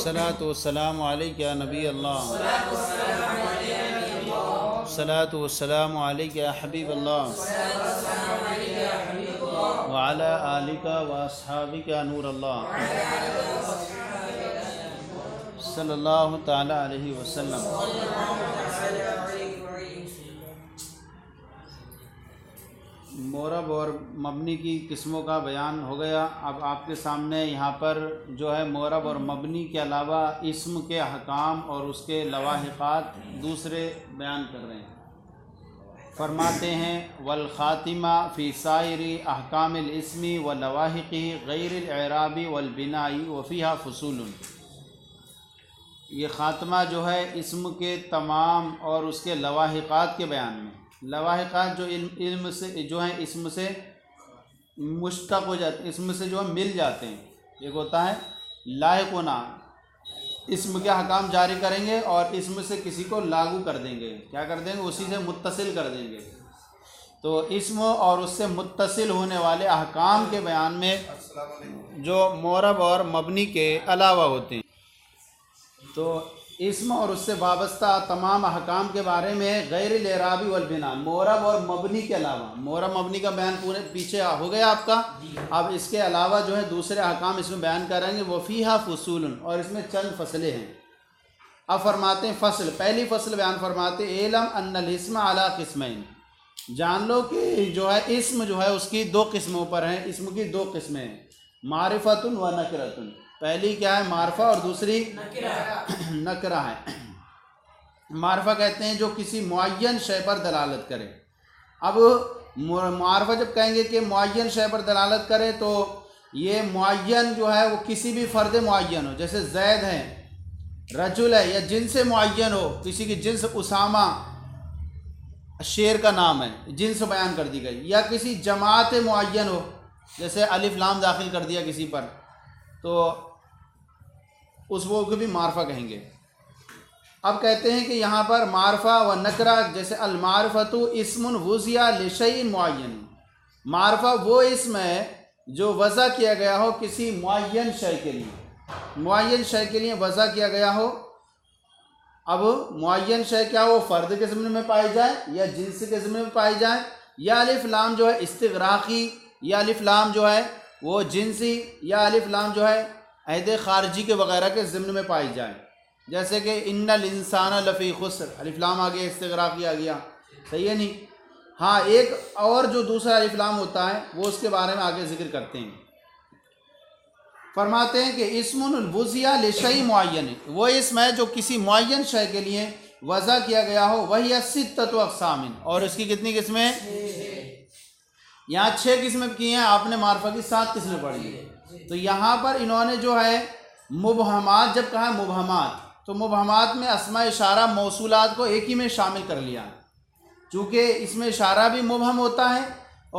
الصلاۃ والسلام علیک یا نبی اللہ، الصلاۃ والسلام علیک یا حبیب اللہ، وعلی آلک واصحابک یا نور اللہ، صلی اللہ تعالی علیہ وسلم۔ مورب اور مبنی کی قسموں کا بیان ہو گیا۔ اب آپ کے سامنے یہاں پر جو ہے مورب اور مبنی کے علاوہ اسم کے احکام اور اس کے لواحقات دوسرے بیان کر رہے ہیں۔ فرماتے ہیں والخاتمہ فی سائر احکام الاسم ولواحقہ غیر الاعراب والبناء وفیہا فصول۔ یہ خاتمہ جو ہے اسم کے تمام اور اس کے لواحقات کے بیان میں، لواحقات جو علم سے جو ہیں اسم سے مشتق ہو جاتے، اسم سے جو مل جاتے ہیں۔ ایک ہوتا ہے لاحق ہونا، اسم کے احکام جاری کریں گے اور اسم سے کسی کو لاگو کر دیں گے، کیا کر دیں گے؟ اسی سے متصل کر دیں گے۔ تو اسم اور اس سے متصل ہونے والے احکام کے بیان میں جو مورب اور مبنی کے علاوہ ہوتے ہیں، تو اسم اور اس سے وابستہ تمام احکام کے بارے میں غیر الاعرابی والبناء، مورب اور مبنی کے علاوہ، مورب مبنی کا بیان پورے پیچھے ہو گیا آپ کا۔ اب اس کے علاوہ جو ہے دوسرے احکام اس میں بیان کریں گے، وفیہا فصول، اور اس میں چند فصلیں ہیں۔ اب فرماتے ہیں فصل، پہلی فصل بیان فرماتے ہیں اعلم ان الاسم علی قسمین، جان لو کہ جو ہے اسم جو ہے اس کی دو قسموں پر ہیں، اسم کی دو قسمیں ہیں، معرفۃ و نکرۃ۔ پہلی کیا ہے؟ معرفہ، اور دوسری نکرہ ہے۔ معرفہ کہتے ہیں جو کسی معین شے پر دلالت کرے۔ اب معرفہ جب کہیں گے کہ معین شے پر دلالت کرے تو یہ معین جو ہے وہ کسی بھی فرد معین ہو، جیسے زید ہے، رجل ہے، یا جنس معین ہو، کسی کی جنس اسامہ شیر کا نام ہے، جنس بیان کر دی گئی، یا کسی جماعت معین ہو، جیسے الف لام داخل کر دیا کسی پر، تو اس وہ کو بھی معرفہ کہیں گے۔ اب کہتے ہیں کہ یہاں پر معرفہ و نکرہ، جیسے المعرفۃ اسم وضع لشیء معین، معرفہ وہ اسم ہے جو وضع کیا گیا ہو کسی معین شے کے لیے، معین شے کے لیے وضع کیا گیا ہو۔ اب معین شے کیا ہو؟ فرد کے ضمن میں پائی جائے یا جنس کے ضمن میں پائی جائے، یا الف لام جو ہے استغراقی، یا الف لام جو ہے وہ جنسی، یا الف لام جو ہے عہد خارجی کے وغیرہ کے ضمن میں پائی جائے، جیسے کہ ان الانسان لفی خسر، الف لام آ گیا، استغراقی آ گیا، صحیح ہے نہیں؟ ہاں، ایک اور جو دوسرا الف لام ہوتا ہے وہ اس کے بارے میں آگے ذکر کرتے ہیں۔ فرماتے ہیں کہ اسم وضع لشیء معین، وہ اسم ہے جو کسی معین شے کے لیے وضع کیا گیا ہو، وہی ستۃ اقسام، اور اس کی کتنی قسمیں؟ یہاں 6 قسمیں کی ہیں، آپ نے معرفہ کی 7 قسمیں پڑھی ہیں۔ تو یہاں پر انہوں نے جو ہے مبہمات جب کہا، مبہمات، تو مبہمات میں اسماء اشارہ موصولات کو ایک ہی میں شامل کر لیا، چونکہ اس میں اشارہ بھی مبہم ہوتا ہے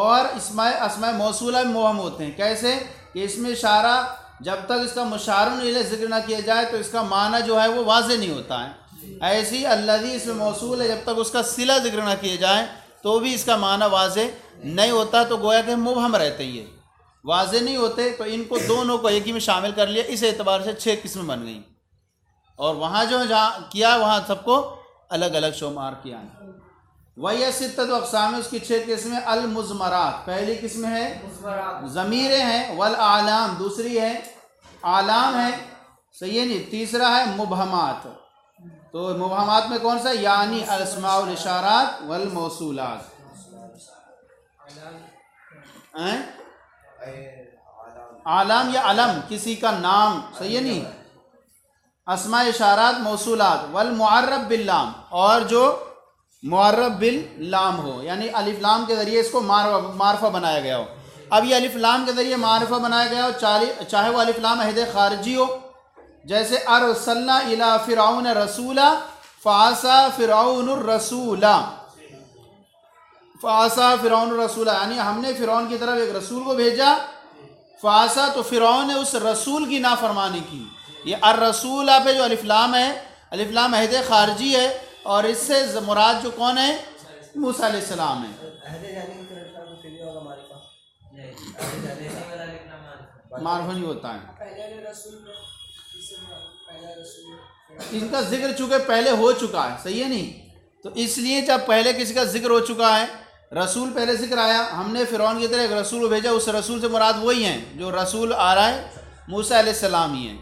اور اسماء موصولہ بھی مبہم ہوتے ہیں۔ کیسے کہ اس میں اشارہ جب تک اس کا مشار الیہ ذکر نہ کیا جائے تو اس کا معنی جو ہے وہ واضح نہیں ہوتا ہے، ایسی الذی اس میں موصول ہے، جب تک اس کا صلہ ذکر نہ کیا جائے تو بھی اس کا معنی واضح نہیں ہوتا، تو گویا کہ مبہم رہتے، یہ واضح نہیں ہوتے۔ تو ان کو دونوں کو ایک ہی میں شامل کر لیا، اس اعتبار سے 6 قسم بن گئیں، اور وہاں جو جہاں کیا وہاں سب کو الگ الگ شمار کیا ہے۔ وہی ستۃ اقسام، اس کی 6 قسمیں۔ المضمرات، پہلی قسم ہے ضمیریں ہیں، والاعلام، دوسری ہے اعلام ہے، صحیح ہے نہیں؟ تیسرا ہے مبہمات۔ تو مبہمات میں کون سا؟ یعنی الاسماء والاشارات والموصولات، عالم یا علم، کسی کا نام، صحیح ہے نہیں؟ اسماء اشارات موصولات، والمعرب باللام، اور جو معرب باللام ہو، یعنی الف لام کے ذریعے اس کو معرفہ بنایا گیا ہو۔ اب یہ الف لام کے ذریعے معرفہ بنایا گیا ہو، چاہے وہ الف لام عہد خارجی ہو، جیسے ارسلنا الی فرعون رسولا فعصى فرعون الرسول، فعصى فرعون الرسول، یعنی ہم نے فرعون کی طرف ایک رسول کو بھیجا، فعصى تو فرعون نے اس رسول کی نافرمانی کی۔ یہ الرسول پہ جو الف لام ہے، الف لام عہد خارجی ہے، اور اس سے مراد جو کون ہے؟ موسیٰ علیہ السلام ہے۔ معرفہ نہیں ہوتا ہے، ان کا ذکر چونکہ پہلے ہو چکا ہے، صحیح ہے نہیں، تو اس لیے جب پہلے کسی کا ذکر ہو چکا ہے، رسول پہلے ذکر آیا، ہم نے فرعون کی طرح ایک رسول بھیجا، اس رسول سے مراد وہی ہیں جو رسول آ رہا ہے موسیٰ علیہ السلام ہی ہیں،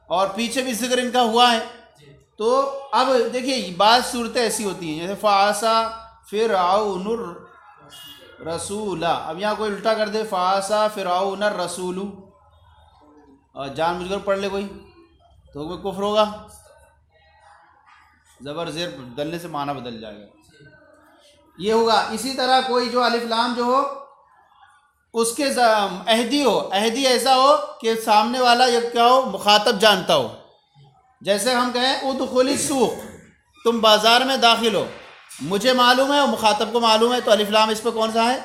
اور پیچھے بھی ذکر ان کا ہوا ہے۔ تو اب دیکھیے بعض صورتیں ایسی ہوتی ہیں جیسے فعصا فرعون الرسول، اب یہاں کوئی الٹا کر دے فعصا فرعون الرسول، اور جان بوجھ کر پڑھ لے کوئی تو وہ کفر ہوگا، زبر زیر ڈلنے سے معنی بدل جائے گا، یہ ہوگا۔ اسی طرح کوئی جو الف لام جو ہو اس کے عہدی ہو، عہدی ایسا ہو کہ سامنے والا یہ کیا ہو، مخاطب جانتا ہو، جیسے ہم کہیں ادخل السوق، تم بازار میں داخل ہو، مجھے معلوم ہے اور مخاطب کو معلوم ہے، تو الف لام اس پہ کون سا ہے؟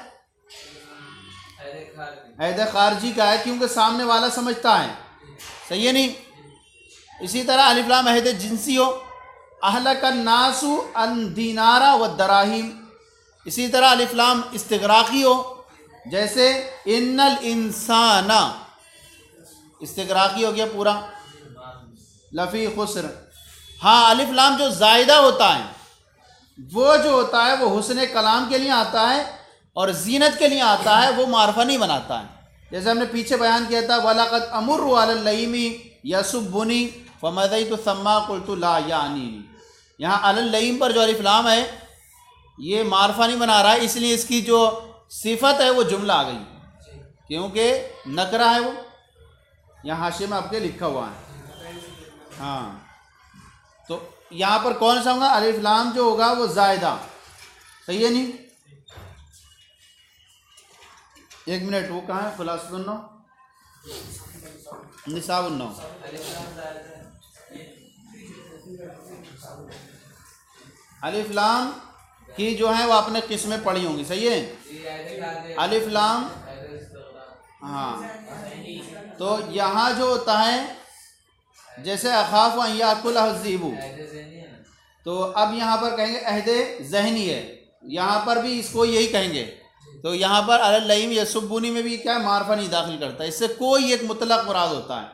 عہد خارجی کا ہے، کیونکہ سامنے والا سمجھتا ہے، صحیح ہے نہیں۔ اسی طرح الف لام عہد جنسی ہو، اہلک الناس الدینار والدراہیم، اسی طرح الف لام استغراقی ہو، جیسے ان الانسان، استغراقی ہو گیا پورا، لفی خسر۔ ہاں الف لام جو زائدہ ہوتا ہے وہ جو ہوتا ہے وہ حسن کلام کے لیے آتا ہے اور زینت کے لیے آتا ہے، وہ معرفہ نہیں بناتا ہے، جیسے ہم نے پیچھے بیان کیا تھا وَلَقَدْ أَمُرُّ عَلَى اللَّئِيمِ يَسُبُّنِي فَمَضَيْتُ ثَمَّا قُلْتُ لَا يَعْنِينِي، یہاں علی اللئیم پر جو الف لام ہے یہ معرفہ نہیں بنا رہا ہے، اس لیے اس کی جو صفت ہے وہ جملہ آ گئی، کیونکہ نکرہ ہے وہ، یہاں حاشیے میں آپ کے لکھا ہوا ہے۔ ہاں تو یہاں پر کون سا ہوگا؟ الف لام جو ہوگا وہ زائدہ، صحیح ہے نہیں۔ ایک منٹ، وہ کہاں ہے؟ خلاصۃ النو، نصاب النو، الف لام کی جو ہے وہ آپ نے قسمیں پڑھی ہوں گی، صحیح ہے۔ الف لام، ہاں تو یہاں جو ہوتا ہے جیسے اخاف ان یاکلہ الذئب، تو اب یہاں پر کہیں گے عہد ذہنی ہے، یہاں پر بھی اس کو یہی کہیں گے، تو یہاں پر علی اللئیم یسبونی میں بھی کیا ہے؟ معرفہ نہیں داخل کرتا، اس سے کوئی ایک مطلق مراد ہوتا ہے،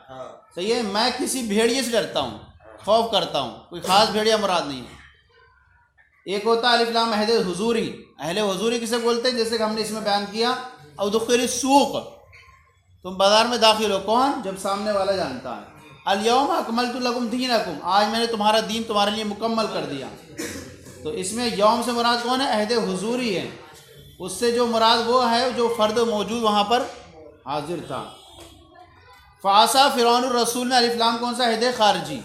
صحیح ہے۔ میں کسی بھیڑیے سے ڈرتا ہوں، خوف کرتا ہوں، کوئی خاص بھیڑیا مراد نہیں ہے۔ ایک ہوتا ہے الف لام عہد حضوری، اہل حضوری کسے بولتے ہیں؟ جیسے کہ ہم نے اس میں بیان کیا ادخل السوق، تم بازار میں داخل ہو، کون؟ جب سامنے والا جانتا ہے۔ الیوم اکملت لکم دینکم، آج میں نے تمہارا دین تمہارے لیے مکمل کر دیا، تو اس میں یوم سے مراد کون ہے؟ عہد حضوری ہے، اس سے جو مراد وہ ہے جو فرد موجود وہاں پر حاضر تھا۔ فعصا فرعون الرسول میں الف لام کون سا؟ عہد خارجی،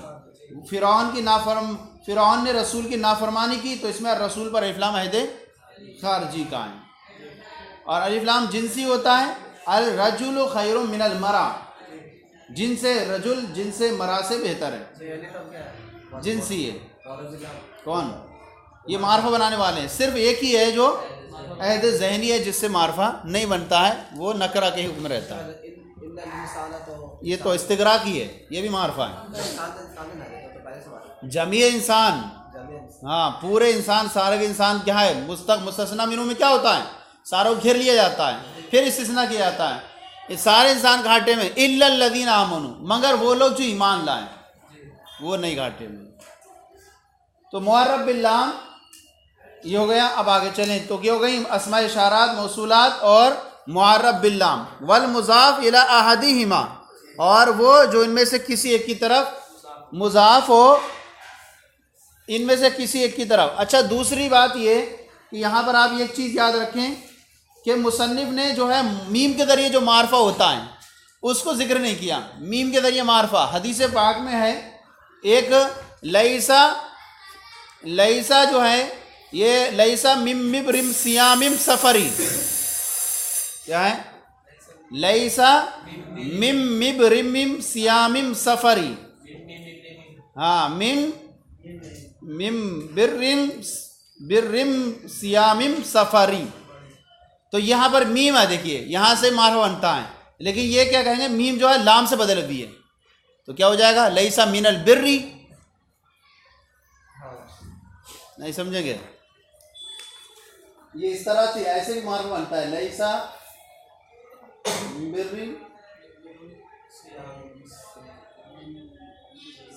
فرعون نے رسول کی نافرمانی کی، تو اس میں رسول پر الف لام عہد خارجی کا ہے۔ اور الف لام جنسی ہوتا ہے، الرجل خیر من المرأة، جن سے رجل، جن سے مرا سے بہتر ہے، جنسی ہے۔ کون؟ یہ معرفہ بنانے والے ہیں، صرف ایک ہی ہے جو عہد ذہنی ہے جس سے معرفہ نہیں بنتا ہے، وہ نکرہ کے حکم رہتا ہے، یہ تو استغراق ہی ہے، یہ بھی معرفہ ہے۔ جمیع انسان، ہاں پورے انسان، سارے انسان کیا ہے؟ مستثنی منہ میں کیا ہوتا ہے؟ ساروں کو گھیر لیا جاتا ہے، پھر استثناء کیا جاتا ہے، یہ سارے انسان گھاٹے میں، الا الذین آمنوا، مگر وہ لوگ جو ایمان لائیں وہ نہیں گھاٹے میں۔ تو معرب باللام یہ ہو گیا۔ اب آگے چلیں تو کیا ہو گئی؟ اسماء اشارات، موصولات اور معرب باللام، والمضاف الی احدہما، اور وہ جو ان میں سے کسی ایک کی طرف مضاف ہو، ان میں سے کسی ایک کی طرف۔ اچھا دوسری بات یہ کہ یہاں پر آپ ایک چیز یاد رکھیں کہ مصنف نے جو ہے میم کے ذریعے جو معرفہ ہوتا ہے اس کو ذکر نہیں کیا، میم کے ذریعے معرفہ حدیث پاک میں ہے ایک لیسا جو ہے یہ لیسا مم مبرم سیامم سفری، کیا ہے؟ لیسا مم مبرم سیامم سفری، ہاں مم برم سیامم سفری، تو یہاں پر میم ہے، دیکھیے یہاں سے معرفہ بنتا ہے، لیکن یہ کیا کہیں گے؟ میم جو ہے لام سے بدل دی ہے، تو کیا ہو جائے گا؟ لیسا من البری، نہیں سمجھیں گے؟ یہ اس طرح سے ایسے بھی معرفہ بنتا ہے، لیسا برری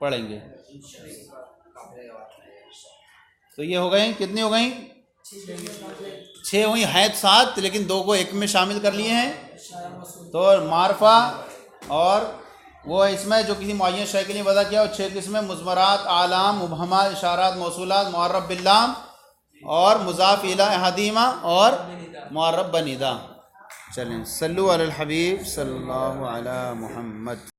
پڑھیں گے. تو یہ ہو گئیں کتنی ہو گئیں؟ 6 ہوئی ہیں 7 لیکن 2 کو ایک میں شامل کر لیے ہیں. تو معرفہ اور وہ اس میں جو کسی معین شے کے لیے وضع کیا وہ 6 قسمیں: مضمرات، اعلام، مبہمات، اشارات، موصولات، معرب باللام اور مضاف الی احدہما اور معرب بندا. چلیں صلو علی الحبیب صلی اللہ علی محمد.